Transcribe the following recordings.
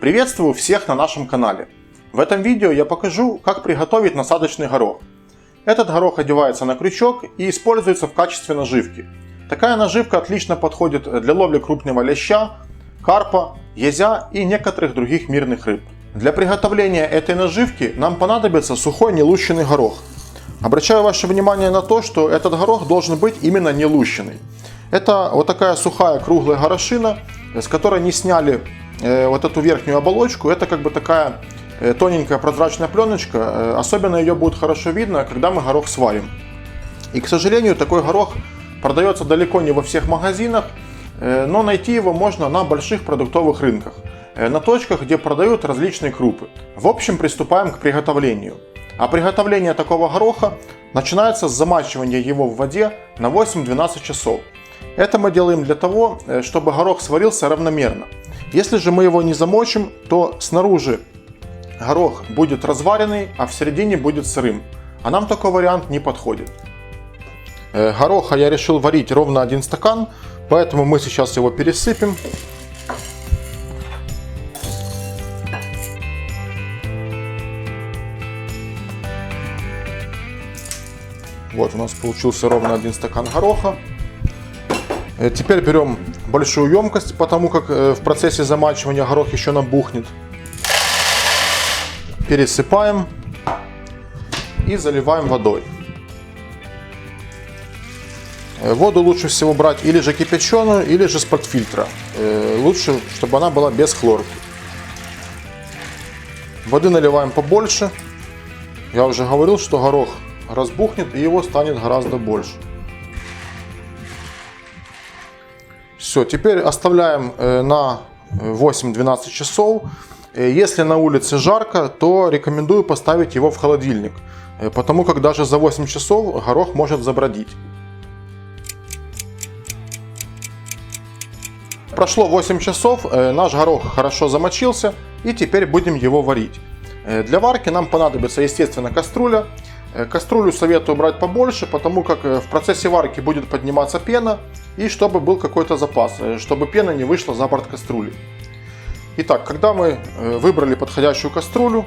Приветствую всех на нашем канале. В этом видео я покажу, как приготовить насадочный горох. Этот горох одевается на крючок и используется в качестве наживки. Такая наживка отлично подходит для ловли крупного леща, карпа, езя и некоторых других мирных рыб. Для приготовления этой наживки нам понадобится сухой нелущенный горох. Обращаю ваше внимание на то, что этот горох должен быть именно нелущенный. Это вот такая сухая круглая горошина, с которой не сняли вот эту верхнюю оболочку. Это как бы такая тоненькая прозрачная пленочка. Особенно ее будет хорошо видно, когда мы горох сварим. И, к сожалению, такой горох продается далеко не во всех магазинах, но найти его можно на больших продуктовых рынках, на точках, где продают различные крупы. В общем, приступаем к приготовлению. А приготовление такого гороха начинается с замачивания его в воде на 8-12 часов. Это мы делаем для того, чтобы горох сварился равномерно. Если же мы его не замочим, то снаружи горох будет разваренный, а в середине будет сырым. А нам такой вариант не подходит. Гороха я решил варить ровно 1 стакан, поэтому мы сейчас его пересыпем. Вот у нас получился ровно 1 стакан гороха. Теперь берем большую емкость, потому как в процессе замачивания горох еще набухнет. Пересыпаем и заливаем водой. Воду лучше всего брать или же кипяченую, или же из-под фильтра. Лучше, чтобы она была без хлорки. Воды наливаем побольше. Я уже говорил, что горох разбухнет и его станет гораздо больше. Все, теперь оставляем на 8-12 часов. Если на улице жарко, то рекомендую поставить его в холодильник, потому как даже за 8 часов горох может забродить. Прошло 8 часов, наш горох хорошо замочился, и теперь будем его варить. Для варки нам понадобится, естественно, кастрюля. Кастрюлю советую брать побольше, потому как в процессе варки будет подниматься пена, и чтобы был какой-то запас, чтобы пена не вышла за борт кастрюли. Итак, когда мы выбрали подходящую кастрюлю,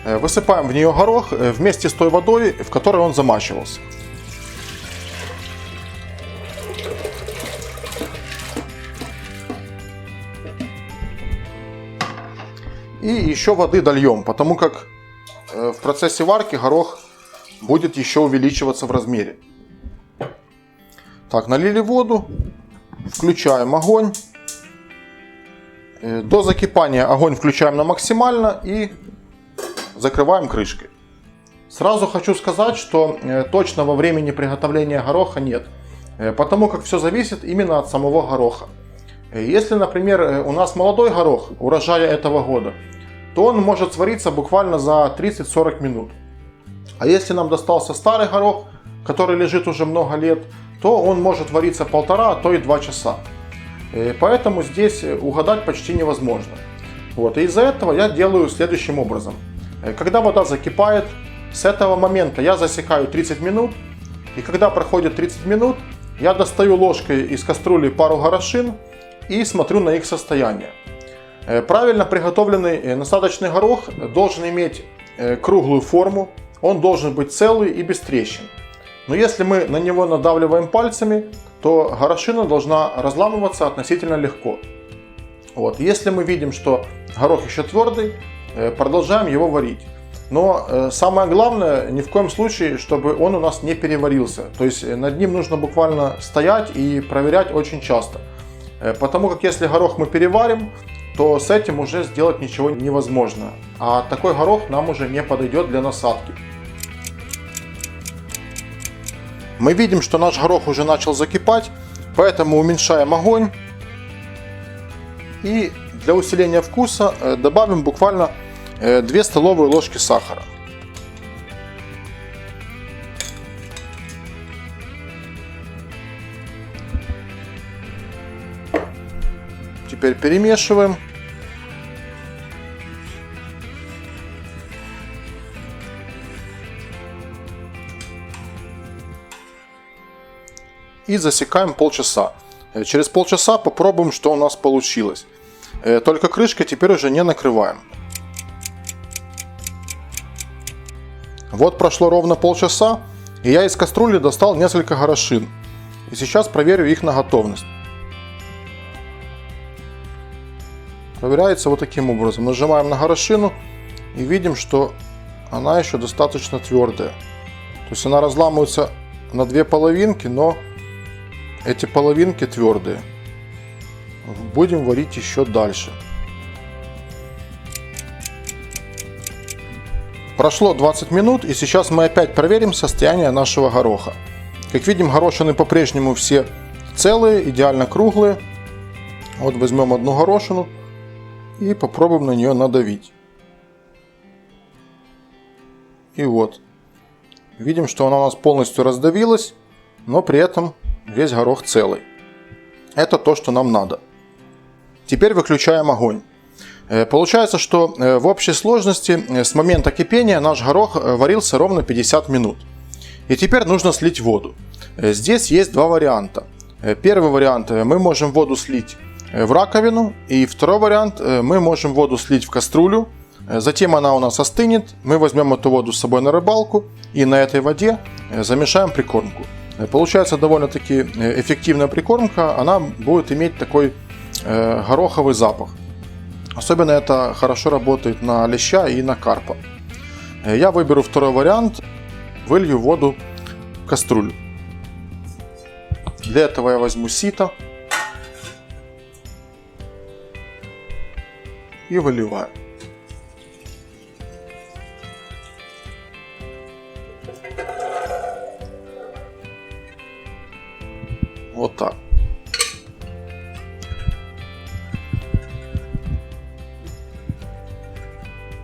высыпаем в нее горох вместе с той водой, в которой он замачивался. И еще воды дольем, потому как в процессе варки горох будет еще увеличиваться в размере. Так, налили воду, включаем огонь. До закипания огонь включаем на максимально и закрываем крышкой. Сразу хочу сказать, что точного времени приготовления гороха нет, потому как все зависит именно от самого гороха. Если, например, у нас молодой горох урожая этого года, то он может свариться буквально за 30-40 минут. А если нам достался старый горох, который лежит уже много лет, то он может вариться 1,5, а то и 2 часа. Поэтому здесь угадать почти невозможно. Вот. И из-за этого я делаю следующим образом. Когда вода закипает, с этого момента я засекаю 30 минут. И когда проходит 30 минут, я достаю ложкой из кастрюли пару горошин и смотрю на их состояние. Правильно приготовленный насадочный горох должен иметь круглую форму, он должен быть целый и без трещин. Но если мы на него надавливаем пальцами, то горошина должна разламываться относительно легко. Вот. Если мы видим, что горох еще твердый, продолжаем его варить. Но самое главное, ни в коем случае, чтобы он у нас не переварился. То есть над ним нужно буквально стоять и проверять очень часто. Потому как если горох мы переварим, то с этим уже сделать ничего невозможно. А такой горох нам уже не подойдет для насадки. Мы видим, что наш горох уже начал закипать, поэтому уменьшаем огонь. И для усиления вкуса добавим буквально 2 столовые ложки сахара. Теперь перемешиваем. И засекаем полчаса. Через полчаса попробуем, что у нас получилось. только крышкой теперь уже не накрываем. Вот прошло ровно полчаса, и я из кастрюли достал несколько горошин. И сейчас проверю их на готовность. Проверяется вот таким образом. Нажимаем на горошину и видим, что она еще достаточно твердая. То есть она разламывается на две половинки, но эти половинки твердые. Будем варить еще дальше. Прошло 20 минут, и сейчас мы опять проверим состояние нашего гороха. Как видим, горошины по-прежнему все целые, идеально круглые. Вот возьмем одну горошину и попробуем на нее надавить. И вот. Видим, что она у нас полностью раздавилась, но при этом весь горох целый. Это то, что нам надо. Теперь выключаем огонь. Получается, что в общей сложности с момента кипения наш горох варился ровно 50 минут. И теперь нужно слить воду. Здесь есть два варианта. Первый вариант: мы можем воду слить в раковину. И второй вариант: мы можем воду слить в кастрюлю. Затем она у нас остынет. Мы возьмем эту воду с собой на рыбалку и на этой воде замешаем прикормку. Получается довольно-таки эффективная прикормка. Она будет иметь такой гороховый запах. Особенно это хорошо работает на леща и на карпа. Я выберу второй вариант. Вылью воду в кастрюлю. Для этого я возьму сито и выливаю. Вот так.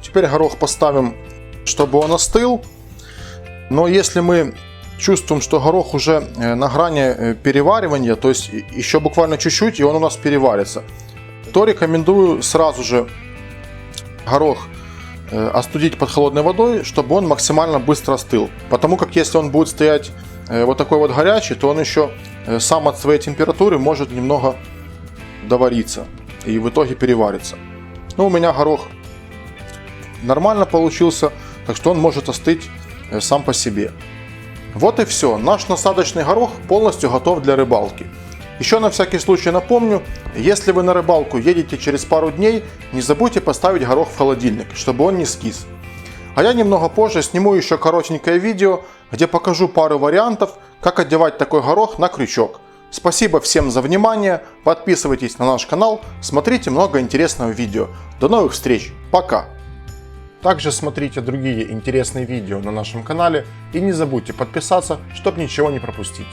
Теперь горох поставим, чтобы он остыл. Но если мы чувствуем, что горох уже на грани переваривания, то есть еще буквально чуть-чуть, и он у нас переварится, то рекомендую сразу же горох остудить под холодной водой, чтобы он максимально быстро остыл. Потому как если он будет стоять вот такой вот горячий, то он еще сам от своей температуры может немного довариться и в итоге переварится. Но у меня горох нормально получился, так что он может остыть сам по себе. Вот и все. Наш насадочный горох полностью готов для рыбалки. Еще на всякий случай напомню, если вы на рыбалку едете через пару дней, не забудьте поставить горох в холодильник, чтобы он не скис. А я немного позже сниму еще коротенькое видео, где покажу пару вариантов, как одевать такой горох на крючок. Спасибо всем за внимание, подписывайтесь на наш канал, смотрите много интересного видео. До новых встреч, пока! Также смотрите другие интересные видео на нашем канале и не забудьте подписаться, чтобы ничего не пропустить.